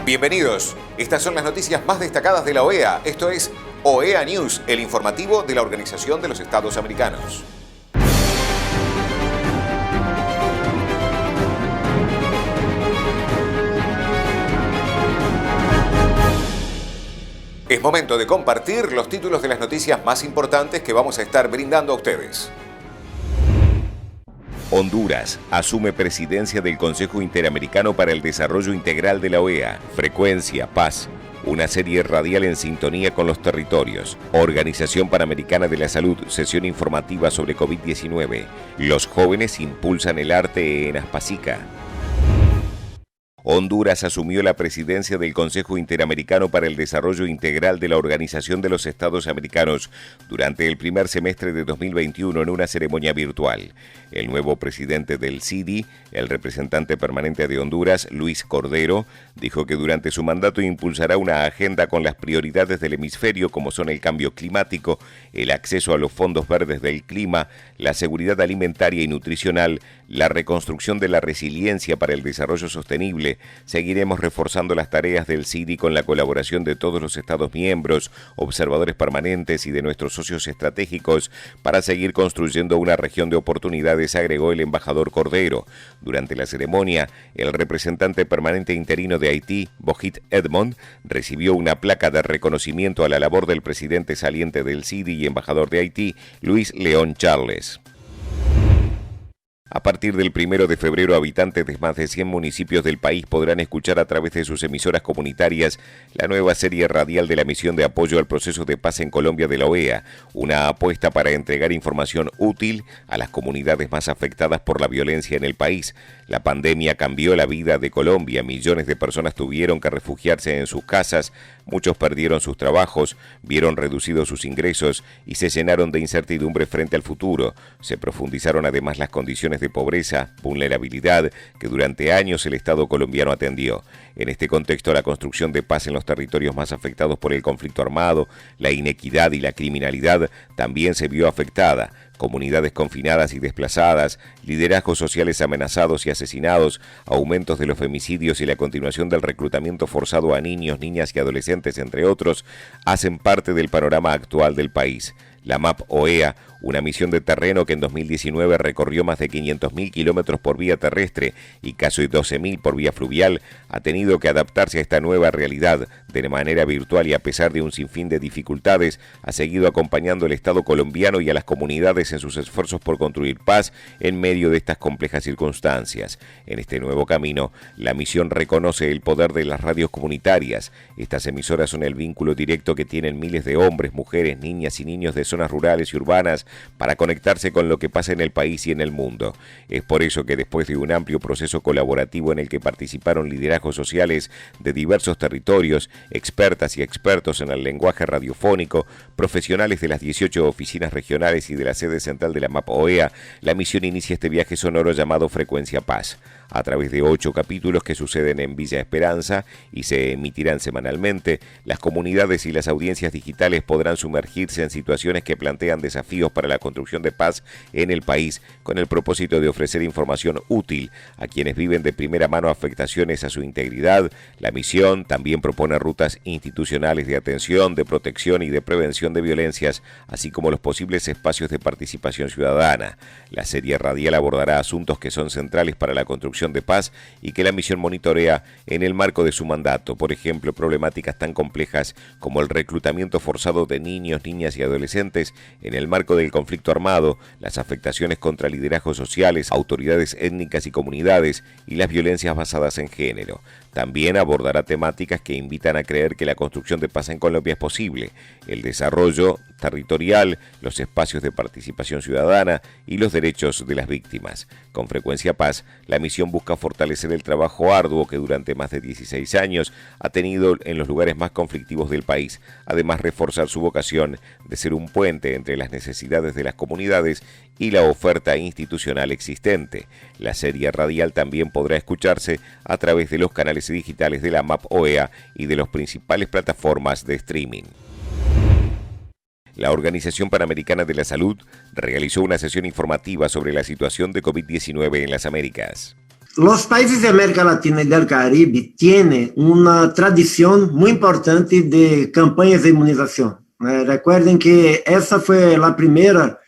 Bienvenidos. Estas son las noticias más destacadas de la OEA. Esto es OEA News, el informativo de la Organización de los Estados Americanos. Es momento de compartir los títulos de las noticias más importantes que vamos a estar brindando a ustedes. Honduras asume presidencia del Consejo Interamericano para el Desarrollo Integral de la OEA. Frecuencia, Paz. Una serie radial en sintonía con los territorios. Organización Panamericana de la Salud, sesión informativa sobre COVID-19. Los jóvenes impulsan el arte en Aspasica. Honduras asumió la presidencia del Consejo Interamericano para el Desarrollo Integral de la Organización de los Estados Americanos durante el primer semestre de 2021 en una ceremonia virtual. El nuevo presidente del CIDI, el representante permanente de Honduras, Luis Cordero, dijo que durante su mandato impulsará una agenda con las prioridades del hemisferio como son el cambio climático, el acceso a los fondos verdes del clima, la seguridad alimentaria y nutricional, la reconstrucción de la resiliencia para el desarrollo sostenible. Seguiremos reforzando las tareas del CIDI con la colaboración de todos los Estados miembros, observadores permanentes y de nuestros socios estratégicos para seguir construyendo una región de oportunidades, agregó el embajador Cordero. Durante la ceremonia, el representante permanente interino de Haití, Bojit Edmond, recibió una placa de reconocimiento a la labor del presidente saliente del CIDI y embajador de Haití, Luis León Charles. A partir del 1 de febrero, habitantes de más de 100 municipios del país podrán escuchar a través de sus emisoras comunitarias la nueva serie radial de la misión de apoyo al proceso de paz en Colombia de la OEA, una apuesta para entregar información útil a las comunidades más afectadas por la violencia en el país. La pandemia cambió la vida de Colombia, millones de personas tuvieron que refugiarse en sus casas, muchos perdieron sus trabajos, vieron reducidos sus ingresos y se llenaron de incertidumbre frente al futuro. Se profundizaron además las condiciones de pobreza, vulnerabilidad que durante años el Estado colombiano atendió. En este contexto, la construcción de paz en los territorios más afectados por el conflicto armado, la inequidad y la criminalidad también se vio afectada. Comunidades confinadas y desplazadas, liderazgos sociales amenazados y asesinados, aumentos de los femicidios y la continuación del reclutamiento forzado a niños, niñas y adolescentes, entre otros, hacen parte del panorama actual del país. La MAP OEA, una misión de terreno que en 2019 recorrió más de 500.000 kilómetros por vía terrestre y casi 12.000 por vía fluvial, ha tenido que adaptarse a esta nueva realidad de manera virtual y a pesar de un sinfín de dificultades, ha seguido acompañando al Estado colombiano y a las comunidades en sus esfuerzos por construir paz en medio de estas complejas circunstancias. En este nuevo camino, la misión reconoce el poder de las radios comunitarias. Estas emisoras son el vínculo directo que tienen miles de hombres, mujeres, niñas y niños de zonas rurales y urbanas para conectarse con lo que pasa en el país y en el mundo. Es por eso que después de un amplio proceso colaborativo en el que participaron liderazgos sociales de diversos territorios, expertas y expertos en el lenguaje radiofónico, profesionales de las 18 oficinas regionales y de la sede central de la MAP OEA, la misión inicia este viaje sonoro llamado Frecuencia Paz. A través de 8 capítulos que suceden en Villa Esperanza y se emitirán semanalmente, las comunidades y las audiencias digitales podrán sumergirse en situaciones que plantean desafíos para la construcción de paz en el país, con el propósito de ofrecer información útil a quienes viven de primera mano afectaciones a su integridad. La misión también propone rutas institucionales de atención, de protección y de prevención de violencias, así como los posibles espacios de participación ciudadana. La serie radial abordará asuntos que son centrales para la construcción de paz y que la misión monitorea en el marco de su mandato, por ejemplo, problemáticas tan complejas como el reclutamiento forzado de niños, niñas y adolescentes en el marco del conflicto armado, las afectaciones contra liderazgos sociales, autoridades étnicas y comunidades y las violencias basadas en género. También abordará temáticas que invitan a creer que la construcción de paz en Colombia es posible, el desarrollo territorial, los espacios de participación ciudadana y los derechos de las víctimas. Con Frecuencia Paz, la misión busca fortalecer el trabajo arduo que durante más de 16 años ha tenido en los lugares más conflictivos del país, además reforzar su vocación de ser un puente entre las necesidades de las comunidades y la oferta institucional existente. La serie radial también podrá escucharse a través de los canales digitales de la MAP OEA y de las principales plataformas de streaming. La Organización Panamericana de la Salud realizó una sesión informativa sobre la situación de COVID-19 en las Américas. Los países de América Latina y del Caribe tienen una tradición muy importante de campañas de inmunización. Recuerden que esa fue la primera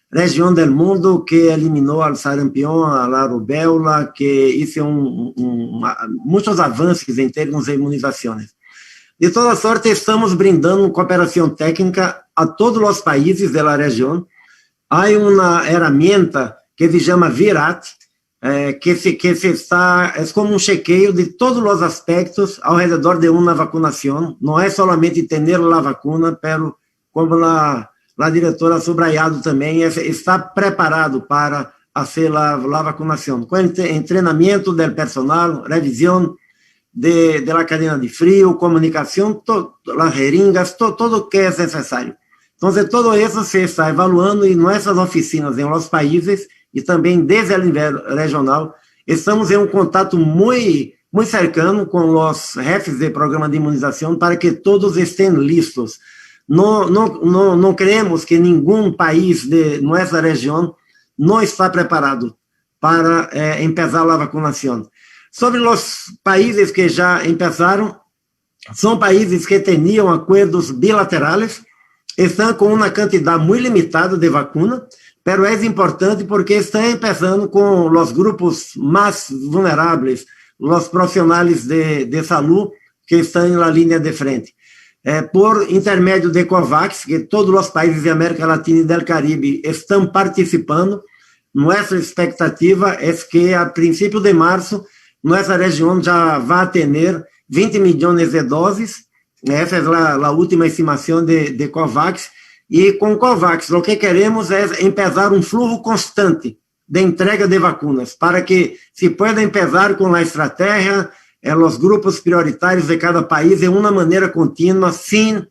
región del mundo que eliminó al sarampión, a la rubéola, que hizo muchos avances en términos de inmunizaciones. De toda sorte, estamos brindando cooperación técnica a todos los países de la región. Hay una herramienta que se llama VIRAT, es como un chequeo de todos los aspectos alrededor de una vacunación. No es solamente tener la vacuna, pero como la diretora Subrayado también está preparado para hacer la vacunación, con entrenamiento del personal, revisión de la cadena de frío, comunicación, las jeringas, todo lo que es necesario. Entonces, todo eso se está evaluando en nuestras oficinas en los países e também desde o nível regional. Estamos em um contato muito cercano com os chefes de programa de imunização para que todos estejam listos. Não creemos que nenhum país de nossa região não está preparado para começar a vacinação. Sobre os países que já começaram, são países que tinham acordos bilaterais, estão com uma quantidade muito limitada de vacuna, pero é importante porque está começando com os grupos mais vulneráveis, os profissionais de saúde que estão na linha de frente. Por intermédio de COVAX, que todos os países da América Latina e do Caribe estão participando, nossa expectativa é que a princípio de março, nossa região já vai ter 20 milhões de doses. Essa é a última estimação de COVAX. E com COVAX, o que queremos é começar um fluxo constante de entrega de vacinas, para que se pueda começar com a estratégia, os grupos prioritários de cada país de uma maneira contínua, sem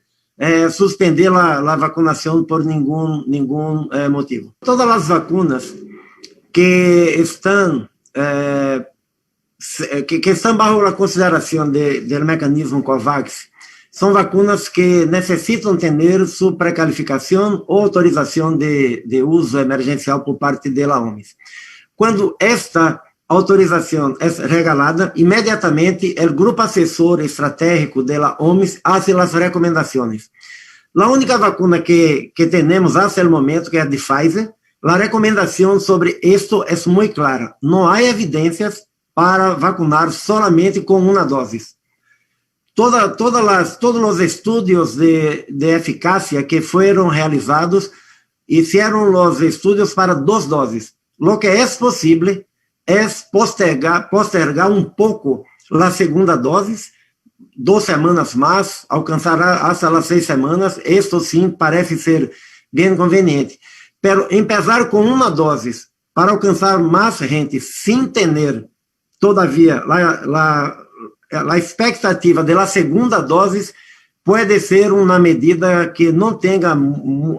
suspender a vacinação por nenhum motivo. Todas as vacinas que estão bajo a consideração do mecanismo COVAX são vacinas que necessitam ter sua precalificação ou autorização de uso emergencial por parte da OMS. Quando esta autorização é regalada, imediatamente o grupo assessor estratégico da OMS faz as recomendações. A única vacuna que temos até o momento, que é a de Pfizer, a recomendação sobre isto é muito clara. Não há evidências para vacinar solamente com uma dose. Todos os estudos de eficácia que foram realizados fizeram os estudos para 2 doses. O que é possível é postergar um pouco a segunda dose, 2 semanas mais, alcançará até as 6 semanas. Isto sim parece ser bem conveniente. Pero começar com uma dose para alcançar mais gente, sem ter todavia a expectativa da segunda dose, pode ser uma medida que não tenha o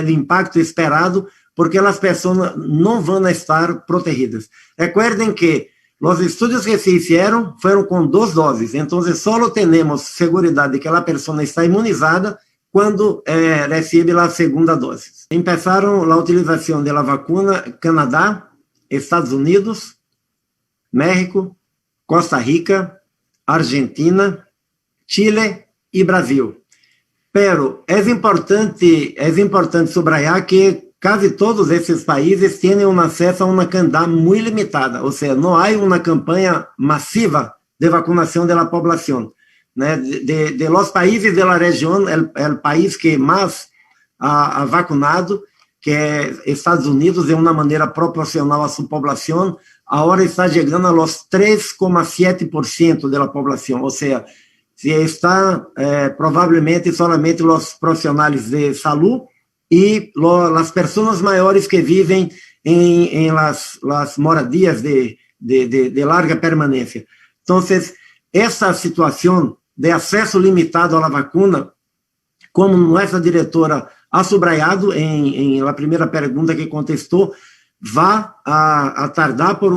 impacto esperado, porque as pessoas não vão estar protegidas. Recuerden que os estudos que se fizeram foram com 2 doses, então só temos segurança de que a pessoa está imunizada quando recebe a segunda dose. Começaram a utilização da vacuna Canadá, Estados Unidos, México, Costa Rica, Argentina, Chile e Brasil. Pero é importante subrayar que quase todos esses países têm um acesso a uma quantidade muito limitada, ou seja, não há uma campanha massiva de vacinação da população. De los países da região, o país que mais ha vacunado, que é Estados Unidos, de uma maneira proporcional à sua população, agora está chegando aos 3,7% da população, ou seja, se está provavelmente solamente os profissionais de saúde e as pessoas maiores que vivem em las moradias de larga permanência. Então, essa situação de acesso limitado à vacuna, como nossa diretora ha subrayado em la primeira pergunta que contestou, vai a tardar por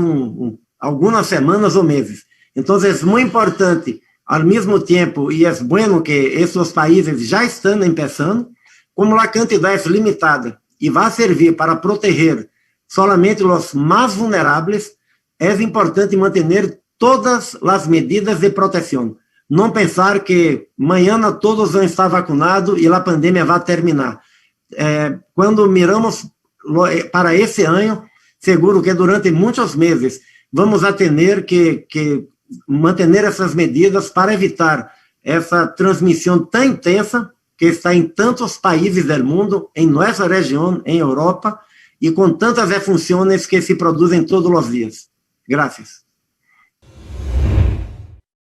algumas semanas ou meses. Então, é muito importante, ao mesmo tempo, e é bom que esses países já estão começando, como a quantidade é limitada e vai servir para proteger solamente os mais vulneráveis, é importante manter todas as medidas de proteção. Não pensar que amanhã todos vão estar vacunados e a pandemia vai terminar. Quando miramos para esse ano, seguro que durante muitos meses vamos a ter que manter essas medidas para evitar essa transmissão tão intensa que está em tantos países do mundo, em nossa região, em Europa, e com tantas defunções que se produzem todos os dias. Gracias.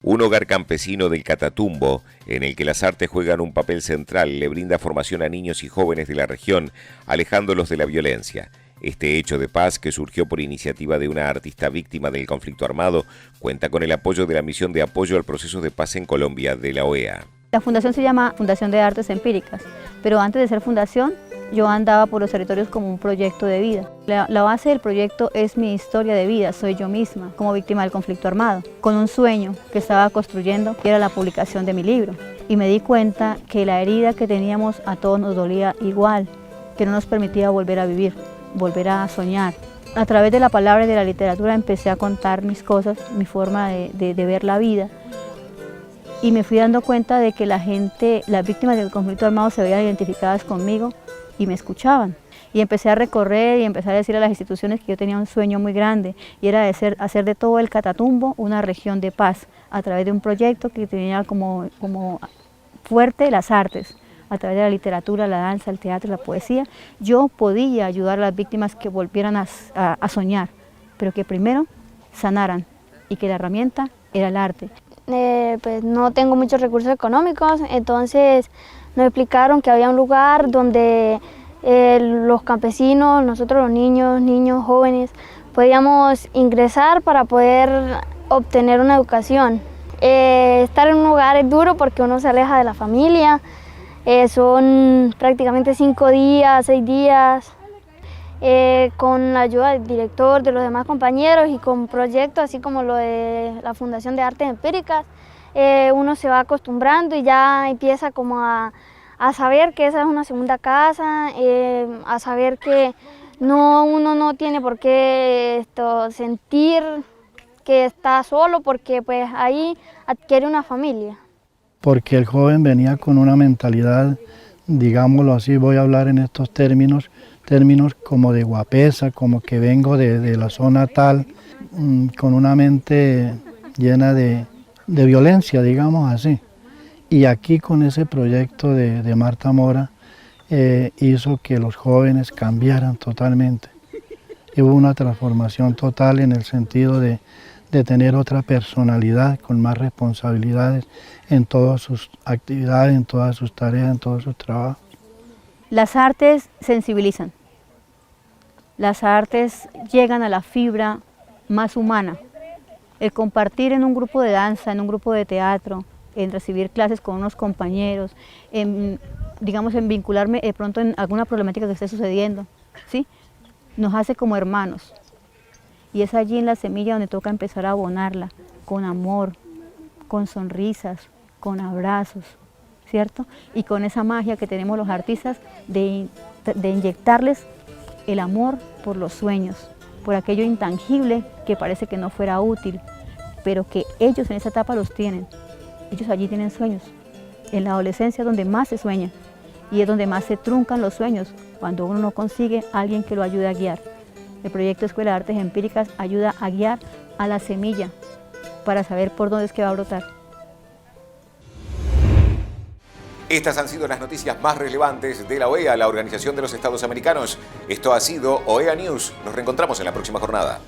Un hogar campesino del Catatumbo, en el que las artes juegan un papel central, le brinda formación a niños y jóvenes de la región, alejándolos de la violencia. Este hecho de paz, que surgió por iniciativa de una artista víctima del conflicto armado, cuenta con el apoyo de la Misión de Apoyo al Proceso de Paz en Colombia de la OEA. La fundación se llama Fundación de Artes Empíricas, pero antes de ser fundación, yo andaba por los territorios como un proyecto de vida. La base del proyecto es mi historia de vida, soy yo misma, como víctima del conflicto armado, con un sueño que estaba construyendo, que era la publicación de mi libro. Y me di cuenta que la herida que teníamos a todos nos dolía igual, que no nos permitía volver a vivir, volver a soñar. A través de la palabra y de la literatura empecé a contar mis cosas, mi forma de ver la vida. Y me fui dando cuenta de que la gente, las víctimas del conflicto armado se veían identificadas conmigo y me escuchaban. Y empecé a recorrer y empecé a decir a las instituciones que yo tenía un sueño muy grande y era de hacer de todo el Catatumbo una región de paz a través de un proyecto que tenía como fuerte las artes. A través de la literatura, la danza, el teatro, la poesía, yo podía ayudar a las víctimas que volvieran a soñar, pero que primero sanaran y que la herramienta era el arte. Pues no tengo muchos recursos económicos, entonces nos explicaron que había un lugar donde los campesinos, nosotros los niños, jóvenes, podíamos ingresar para poder obtener una educación. Estar en un lugar es duro porque uno se aleja de la familia, son prácticamente 5 días, 6 días, con la ayuda del director, de los demás compañeros y con proyectos así como lo de la Fundación de Artes Empíricas, uno se va acostumbrando y ya empieza como a saber que esa es una segunda casa, a saber que uno no tiene por qué sentir que está solo porque pues ahí adquiere una familia. Porque el joven venía con una mentalidad, digámoslo así, voy a hablar en estos términos como de guapesa, como que vengo de la zona tal, con una mente llena de violencia, digamos así. Y aquí con ese proyecto de Marta Mora hizo que los jóvenes cambiaran totalmente. Y hubo una transformación total en el sentido de tener otra personalidad, con más responsabilidades en todas sus actividades, en todas sus tareas, en todos sus trabajos. Las artes sensibilizan, las artes llegan a la fibra más humana. El compartir en un grupo de danza, en un grupo de teatro, en recibir clases con unos compañeros, en vincularme de pronto en alguna problemática que esté sucediendo, ¿sí? Nos hace como hermanos. Y es allí en la semilla donde toca empezar a abonarla, con amor, con sonrisas, con abrazos, ¿cierto? Y con esa magia que tenemos los artistas de inyectarles el amor por los sueños, por aquello intangible que parece que no fuera útil, pero que ellos en esa etapa los tienen. Ellos allí tienen sueños. En la adolescencia es donde más se sueña y es donde más se truncan los sueños, cuando uno no consigue a alguien que lo ayude a guiar. El proyecto Escuela de Artes Empíricas ayuda a guiar a la semilla para saber por dónde es que va a brotar. Estas han sido las noticias más relevantes de la OEA, la Organización de los Estados Americanos. Esto ha sido OEA News. Nos reencontramos en la próxima jornada.